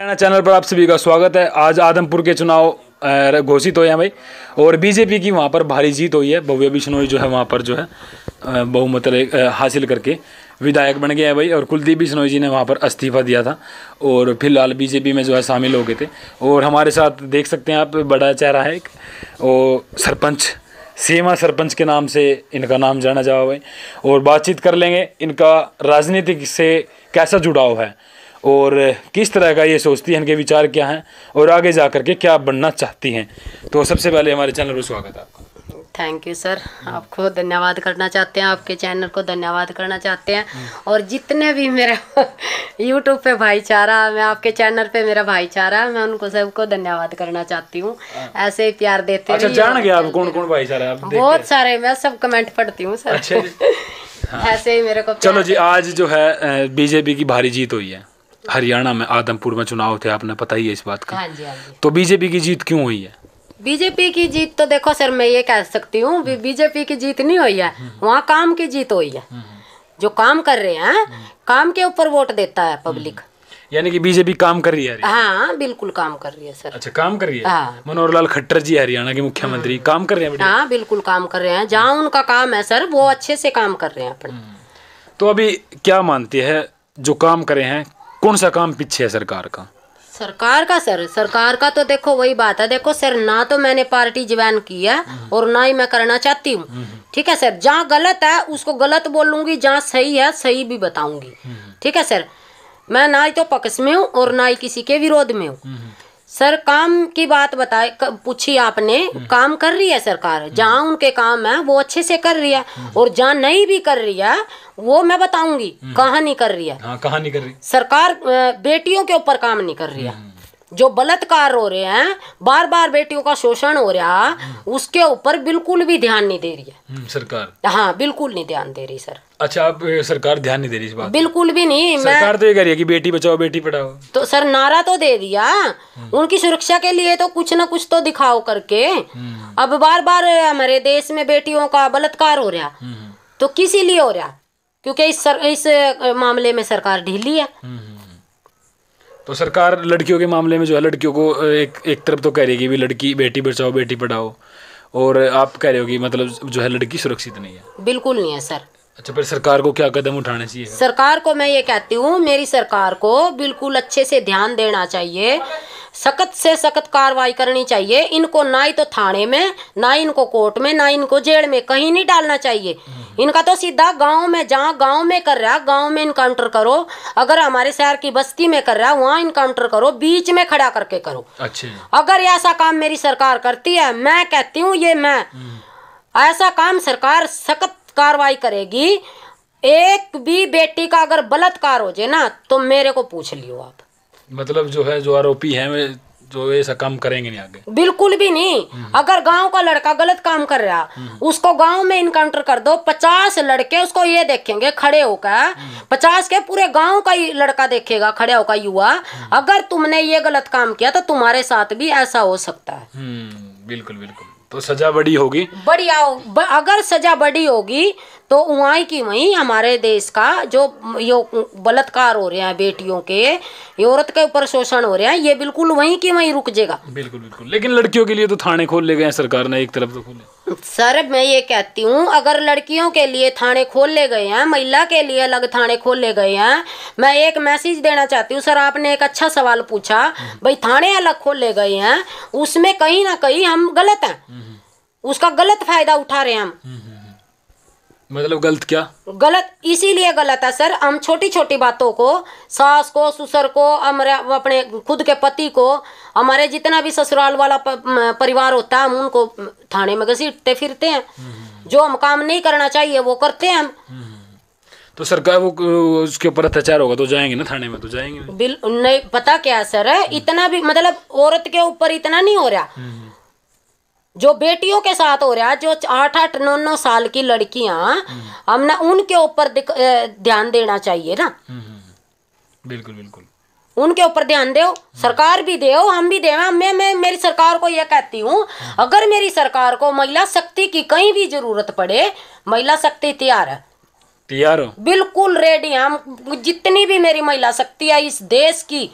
Haryana channel पर आप सभी का स्वागत है। आज आदमपुर के चुनाव घोषित हुए हैं भाई, और बीजेपी की वहाँ पर भारी जीत हुई है। भव्य बिश्नोई जो है वहाँ पर जो है बहुमत हासिल करके विधायक बन गया है भाई, और कुलदीप बिश्नोई जी ने वहाँ पर इस्तीफा दिया था और फिलहाल बीजेपी में जो है शामिल हो गए थे। और हमारे साथ देख सकते हैं आप, बड़ा चेहरा है एक, और सरपंच सीमा सरपंच के नाम से इनका नाम जाना जाओ भाई, और बातचीत कर लेंगे इनका राजनीतिक से कैसा जुड़ाव है और किस तरह का ये सोचती हैं, इनके विचार क्या हैं और आगे जा कर के क्या बनना चाहती हैं। तो सबसे पहले हमारे चैनल पर स्वागत है आपका। थैंक यू सर, आपको धन्यवाद करना चाहते हैं, आपके चैनल को धन्यवाद करना चाहते हैं। और जितने भी मेरा यूट्यूब पे भाईचारा, मैं आपके चैनल पे मेरा भाईचारा, मैं उनको सबको धन्यवाद करना चाहती हूँ। ऐसे ही प्यार देते हैं। अच्छा, जान गया आप कौन कौन भाईचारा आप? बहुत सारे, मैं सब कमेंट पढ़ती हूँ सर। अच्छा हाँ। ऐसे ही मेरे को चलो जी, आज जो है बीजेपी की भारी जीत हुई है हरियाणा में। आदमपुर में चुनाव थे, आपने पता ही है इस बात का। हाँ जी, हाँ जी। तो बीजेपी की जीत क्यों हुई है? बीजेपी की जीत तो देखो सर, मैं ये कह सकती हूँ, बीजेपी की जीत नहीं हुई है, वहाँ काम की जीत हुई है। जो काम कर रहे हैं, काम के ऊपर वोट देता है पब्लिक। यानी कि बीजेपी काम कर रही है? हाँ बिल्कुल काम कर रही है सर। अच्छा, काम कर रही है। हाँ। मनोहर लाल खट्टर जी हरियाणा के मुख्यमंत्री काम कर रहे हैं? हाँ बिल्कुल काम कर रहे हैं, जहाँ उनका काम है सर वो अच्छे से काम कर रहे हैं अपने। तो अभी क्या मानती है, जो काम करे हैं कौन सा काम पीछे है सरकार का? सरकार का सर, सरकार का तो देखो वही बात है। देखो सर, ना तो मैंने पार्टी ज्वाइन की है और ना ही मैं करना चाहती हूँ। ठीक है सर, जहाँ गलत है उसको गलत बोलूंगी, जहाँ सही है सही भी बताऊंगी। ठीक है सर, मैं ना ही तो पक्ष में हूँ और ना ही किसी के विरोध में हूँ। सर काम की बात बताए, पूछी आपने, काम कर रही है सरकार, जहाँ उनके काम है वो अच्छे से कर रही है, और जहाँ नहीं भी कर रही है वो मैं बताऊंगी कहाँ नहीं कर रही है। हाँ, कहाँ नहीं कर रही सरकार? बेटियों के ऊपर काम नहीं कर रही है। जो बलात्कार हो रहे हैं, बार बार बेटियों का शोषण हो रहा, उसके ऊपर बिल्कुल भी ध्यान नहीं दे रही है सरकार। हाँ बिल्कुल नहीं ध्यान दे रही सर। अच्छा, आप सरकार ध्यान नहीं दे रही इस बात? बिल्कुल भी नहीं। सरकार तो ये कह रही है कि बेटी बचाओ बेटी पढ़ाओ। तो सर नारा तो दे दिया, उनकी सुरक्षा के लिए तो कुछ ना कुछ तो दिखाओ करके। अब बार बार हमारे देश में बेटियों का बलात्कार हो रहा, तो किस लिए हो रहा? क्योंकि इस मामले में सरकार ढीली है। तो सरकार लड़कियों के मामले में जो है, लड़कियों को एक तरफ तो कह रही है कि भी लड़की बेटी बचाओ बेटी पढ़ाओ, और आप कह रहे हो कि मतलब जो है लड़की सुरक्षित नहीं है। बिल्कुल नहीं है सर। अच्छा, पर सरकार को क्या कदम उठाने चाहिए? सरकार को मैं ये कहती हूँ, मेरी सरकार को बिल्कुल अच्छे से ध्यान देना चाहिए, सख्त से सख्त कार्रवाई करनी चाहिए। इनको ना ही तो थाने में, ना इनको कोर्ट में, ना इनको जेल में, कहीं नहीं डालना चाहिए। इनका तो सीधा गांव में, जहाँ गांव में कर रहा है गांव में इनकाउंटर करो। अगर हमारे शहर की बस्ती में कर रहा है वहाँ इनकाउंटर करो, बीच में खड़ा करके करो। अच्छा, अगर ऐसा काम मेरी सरकार करती है, मैं कहती हूँ ये मैं ऐसा काम सरकार सख्त कार्रवाई करेगी। एक भी बेटी का अगर बलात्कार हो जाए ना, तो मेरे को पूछ लियो आप। मतलब जो है, जो आरोपी हैं वे जो ऐसा काम करेंगे नहीं आगे? बिल्कुल भी नहीं। अगर गांव का लड़का गलत काम कर रहा, उसको गांव में इनकाउंटर कर दो, 50 लड़के उसको ये देखेंगे खड़े होकर, 50 के पूरे गांव का ही लड़का देखेगा खड़े होकर, युवा, अगर तुमने ये गलत काम किया तो तुम्हारे साथ भी ऐसा हो सकता है। बिल्कुल बिल्कुल। तो सजा बड़ी होगी? बढ़िया अगर सजा बड़ी होगी तो वहीं की वहीं हमारे देश का जो बलात्कार हो रहे हैं बेटियों के, औरत के ऊपर शोषण हो रहे हैं, ये बिल्कुल वहीं की वहीं रुक जाएगा। बिल्कुल बिल्कुल। लेकिन लड़कियों के लिए तो थाने खोल ले गए हैं सरकार ने, एक तरफ तो खोले। सर मैं ये कहती हूँ, अगर लड़कियों के लिए थाने खोल ले गए हैं, महिला के लिए अलग थाने खोल ले गए हैं, मैं एक मैसेज देना चाहती हूँ। सर आपने एक अच्छा सवाल पूछा, भाई थाने अलग खोल ले गए हैं, उसमें कहीं ना कहीं हम गलत हैं, उसका गलत फायदा उठा रहे हैं हम। मतलब गलत क्या? गलत इसीलिए गलत है सर, हम छोटी छोटी बातों को, सास को, ससुर को, हमारे अपने खुद के पति को, हमारे जितना भी ससुराल वाला परिवार होता है, हम उनको थाने में घसीटते फिरते हैं। जो हम काम नहीं करना चाहिए वो करते हैं हम। तो सरकार वो उसके ऊपर अत्याचार होगा तो जाएंगे ना थाने में? तो जाएंगे नहीं, पता क्या सर है, इतना भी मतलब औरत के ऊपर इतना नहीं हो रहा जो बेटियों के साथ हो रहा है। जो 8-8, 9-9 साल की लड़कियां, हम ना उनके ऊपर ध्यान देना चाहिए ना। बिल्कुल बिल्कुल, उनके ऊपर ध्यान दो, सरकार भी दो, हम भी दे। मैं मेरी सरकार को यह कहती हूँ, अगर मेरी सरकार को महिला शक्ति की कहीं भी जरूरत पड़े, महिला शक्ति तैयार है। तैयार हो? बिल्कुल रेडी। हम जितनी भी मेरी महिला शक्ति है इस देश की,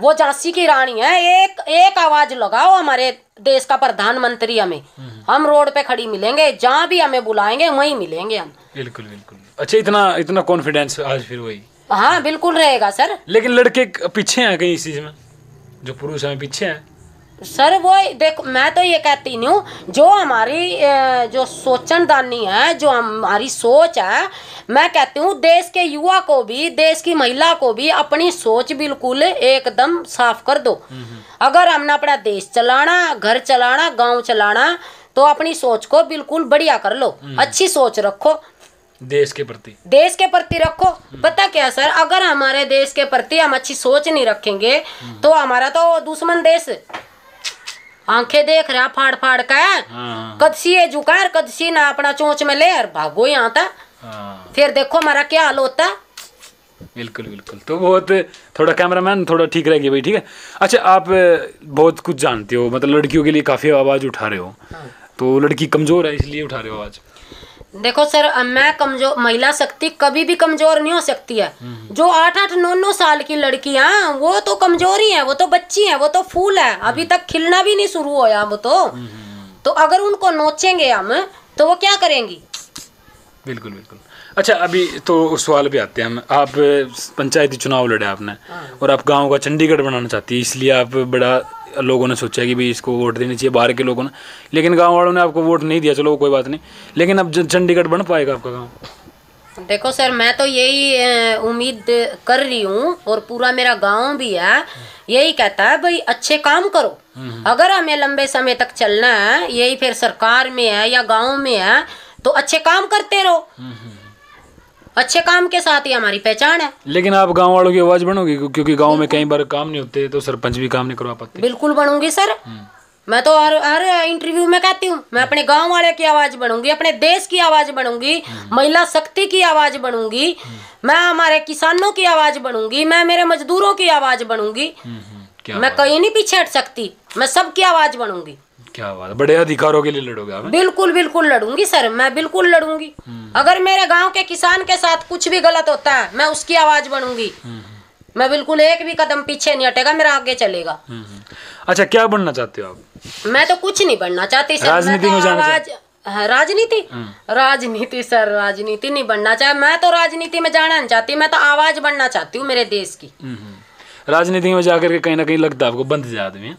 वो झांसी की रानी है। एक एक आवाज लगाओ हमारे देश का प्रधानमंत्री हमें, हम रोड पे खड़ी मिलेंगे, जहाँ भी हमें बुलाएंगे वहीं मिलेंगे हम। बिल्कुल बिल्कुल। अच्छा, इतना कॉन्फिडेंस आज फिर वही। हाँ बिल्कुल रहेगा सर। लेकिन लड़के पीछे हैं कहीं इस चीज में, जो पुरुष हैं पीछे हैं सर। वो देखो, मैं तो ये कहती नहीं हूँ, जो हमारी जो सोचनदानी है, जो हमारी सोच है, मैं कहती हूँ देश के युवा को भी, देश की महिला को भी अपनी सोच बिल्कुल एकदम साफ कर दो। अगर हमने अपना देश चलाना, घर चलाना, गांव चलाना, तो अपनी सोच को बिल्कुल बढ़िया कर लो, अच्छी सोच रखो, देश के प्रति रखो। पता क्या सर, अगर हमारे देश के प्रति हम अच्छी सोच नहीं रखेंगे तो हमारा तो दुश्मन देश आंखें देख रहा फाड़ फाड़ का, कदसी है झुकार, कदसी ना अपना चोंच में ले और भागो यहाँ तक, फिर देखो हमारा क्या हाल होता है। बिल्कुल बिल्कुल। तो बहुत थोड़ा कैमरामैन थोड़ा ठीक रहेगी भाई, ठीक है। अच्छा, आप बहुत कुछ जानते हो, मतलब लड़कियों के लिए काफ़ी आवाज़ उठा रहे हो, तो लड़की कमज़ोर है इसलिए उठा रहे हो आवाज़? देखो सर, मैं कमजोर, महिला शक्ति कभी भी कमजोर नहीं हो सकती है। जो 8-8, 9-9 साल की लड़कियां, वो तो कमजोर ही है, वो तो बच्ची है, वो तो फूल है, अभी तक खिलना भी नहीं शुरू होया वो तो अगर उनको नोचेंगे हम तो वो क्या करेंगी? बिल्कुल बिल्कुल। अच्छा, अभी तो उस सवाल पे आते हैं हम। आप पंचायती चुनाव लड़े आपने, और आप गांव का चंडीगढ़ बनाना चाहती है, इसलिए आप बड़ा लोगों ने सोचा कि भाई इसको वोट देनी चाहिए, बाहर के लोगों ने, लेकिन गांव वालों ने आपको वोट नहीं दिया, चलो कोई बात नहीं, लेकिन अब चंडीगढ़ बन पाएगा आपका गांव? देखो सर, मैं तो यही उम्मीद कर रही हूँ, और पूरा मेरा गांव भी है, यही कहता है भाई अच्छे काम करो। अगर हमें लंबे समय तक चलना है, यही फिर सरकार में है या गांव में है, तो अच्छे काम करते रहो, अच्छे काम के साथ ही हमारी पहचान है। लेकिन आप गांव वालों की आवाज बनोगी, क्योंकि गांव में कई बार काम नहीं होते, तो सरपंच भी काम नहीं करवा पाते। बिल्कुल बनूंगी सर, मैं तो हर इंटरव्यू में कहती हूँ, मैं अपने गांव वाले की आवाज बनूंगी, अपने देश की आवाज बनूंगी, महिला शक्ति की आवाज बनूंगी, मैं हमारे किसानों की आवाज बनूंगी, मैं मेरे मजदूरों की आवाज बनूंगी, मैं कहीं नहीं पीछे हट सकती, मैं सबकी आवाज बनूंगी। क्या बात है, बड़े अधिकारों के लिए लड़ोगे आप? बिल्कुल बिल्कुल लड़ूंगी सर, मैं बिल्कुल लड़ूंगी। अगर मेरे गांव के किसान के साथ कुछ भी गलत होता है, मैं उसकी आवाज बनूंगी, मैं बिल्कुल एक भी कदम पीछे नहीं हटेगा, मेरा आगे चलेगा। अच्छा, क्या बनना चाहते हो आप? मैं तो कुछ नहीं बनना चाहती सर, राजनीति में जाना राजनीति सर, राजनीति नहीं बनना चाहे, मैं तो राजनीति में जाना नहीं चाहती, मैं तो आवाज बनना चाहती हूँ मेरे देश की। राजनीति में जाकर के कहीं ना कहीं लगता है आपको बंद जाए आदमी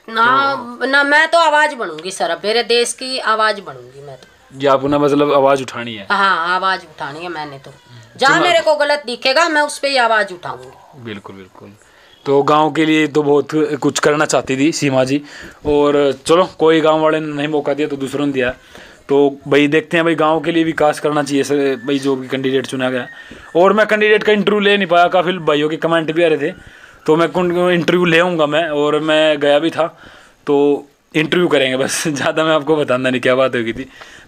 ना, मैं तो आवाज बनूंगी सर, मेरे देश की आवाज बनूंगी मैं तो। जी, आपको ना मतलब आवाज उठानी है? हाँ, आवाज उठानी है मैंने तो, जहाँ मेरे को गलत दिखेगा मैं उस पर ही आवाज उठाऊंगी। बिल्कुल बिल्कुल। तो गांव के लिए तो बहुत कुछ करना चाहती थी सीमा जी, और चलो कोई गांव वाले ने नहीं मौका दिया तो दूसरों ने दिया, तो भाई देखते हैं भाई गांव के लिए विकास करना चाहिए सर भाई, जो भी कैंडिडेट चुना गया। और मैं कैंडिडेट का इंटरव्यू ले नहीं पाया, काफ़ी भाइयों के कमेंट भी आ रहे थे, तो मैं इंटरव्यू ले आऊँगा मैं, और मैं गया भी था, तो इंटरव्यू करेंगे बस, ज़्यादा मैं आपको बताना नहीं क्या बात होगी थी,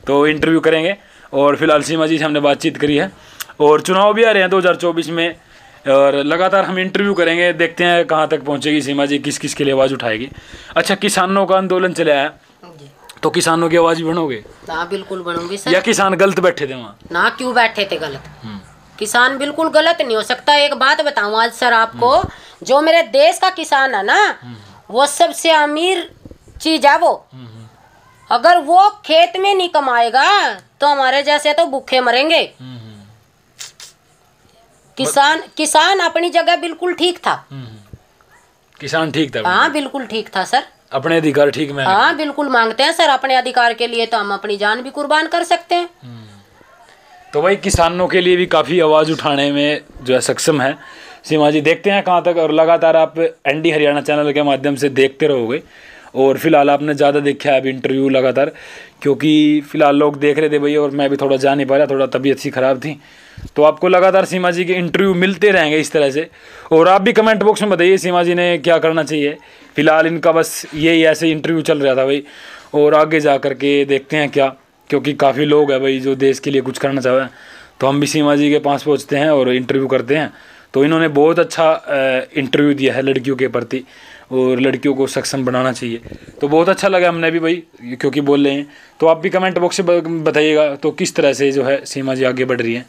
तो इंटरव्यू करेंगे। और फिलहाल सीमा जी से हमने बातचीत करी है, और चुनाव भी आ रहे हैं 2024 में, और लगातार हम इंटरव्यू करेंगे, देखते हैं कहाँ तक पहुँचेगी सीमा जी, किस किस के लिए आवाज़ उठाएगी। अच्छा, किसानों का आंदोलन चला है, तो किसानों की आवाज़ भी बनोगे? हाँ बिल्कुल बनूंगी सर। या किसान गलत बैठे थे वहाँ? ना, क्यों बैठे थे गलत? किसान बिल्कुल गलत नहीं हो सकता। एक बात बताऊं आज सर आपको, जो मेरे देश का किसान है ना, वो सबसे अमीर चीज है वो। अगर वो खेत में नहीं कमाएगा तो हमारे जैसे तो भूखे मरेंगे। किसान अपनी जगह बिल्कुल ठीक था। किसान ठीक था? हाँ बिल्कुल ठीक था सर, अपने अधिकार ठीक में? हाँ बिल्कुल मांगते हैं सर, अपने अधिकार के लिए तो हम अपनी जान भी कुर्बान कर सकते हैं। तो भाई किसानों के लिए भी काफ़ी आवाज़ उठाने में जो है सक्षम है सीमा जी, देखते हैं कहाँ तक। और लगातार आप एनडी हरियाणा चैनल के माध्यम से देखते रहोगे, और फिलहाल आपने ज़्यादा देखा है अभी इंटरव्यू लगातार, क्योंकि फिलहाल लोग देख रहे थे भैया, और मैं भी थोड़ा जा नहीं पा रहा, थोड़ा तबीयत सी ख़राब थी, तो आपको लगातार सीमा जी के इंटरव्यू मिलते रहेंगे इस तरह से। और आप भी कमेंट बॉक्स में बताइए सीमा जी ने क्या करना चाहिए। फिलहाल इनका बस यही ऐसे इंटरव्यू चल रहा था भाई, और आगे जा कर के देखते हैं क्या, क्योंकि काफ़ी लोग हैं भाई जो देश के लिए कुछ करना चाहे, तो हम भी सीमा जी के पास पहुंचते हैं और इंटरव्यू करते हैं। तो इन्होंने बहुत अच्छा इंटरव्यू दिया है लड़कियों के प्रति, और लड़कियों को सक्षम बनाना चाहिए, तो बहुत अच्छा लगा हमने भी भाई, क्योंकि बोल रहे हैं। तो आप भी कमेंट बॉक्स से बताइएगा तो किस तरह से जो है सीमा जी आगे बढ़ रही हैं,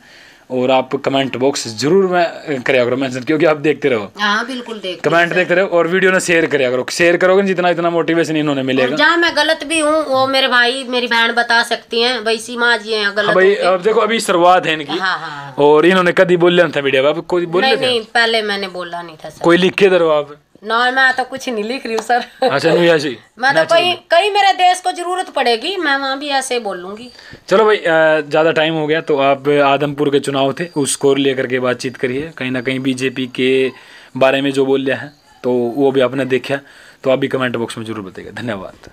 और आप कमेंट बॉक्स जरूर में कराया करो मेंशन, क्योंकि आप देखते रहो। हाँ बिल्कुल देख कमेंट देखते रहो और वीडियो ना शेयर कराया करो। शेयर करोगे जितना इतना मोटिवेशन इन्होंने मिलेगा। जहाँ मैं गलत भी हूँ वो मेरे भाई मेरी बहन बता सकती हैं, भाई सीमा जी हैं गलत। भाई अब देखो अभी शुरुआत है इनकी। हाँ। और इन्होंने कभी बोला था वीडियो आप कोई बोले नहीं पहले मैंने बोला नहीं था सर। कोई लिख के दो आप ना, मैं तो कुछ नहीं लिख रही हूँ सर। अच्छा नहीं ऐसी मैं तो कहीं मेरे देश को जरूरत पड़ेगी मैं वहाँ भी ऐसे बोलूंगी। चलो भाई ज़्यादा टाइम हो गया तो आप आदमपुर के चुनाव थे उसको लेकर के बातचीत करिए। कहीं ना कहीं बीजेपी के बारे में जो बोल रहा है तो वो भी आपने देखा तो आप भी कमेंट बॉक्स में जरूर बताइएगा। धन्यवाद।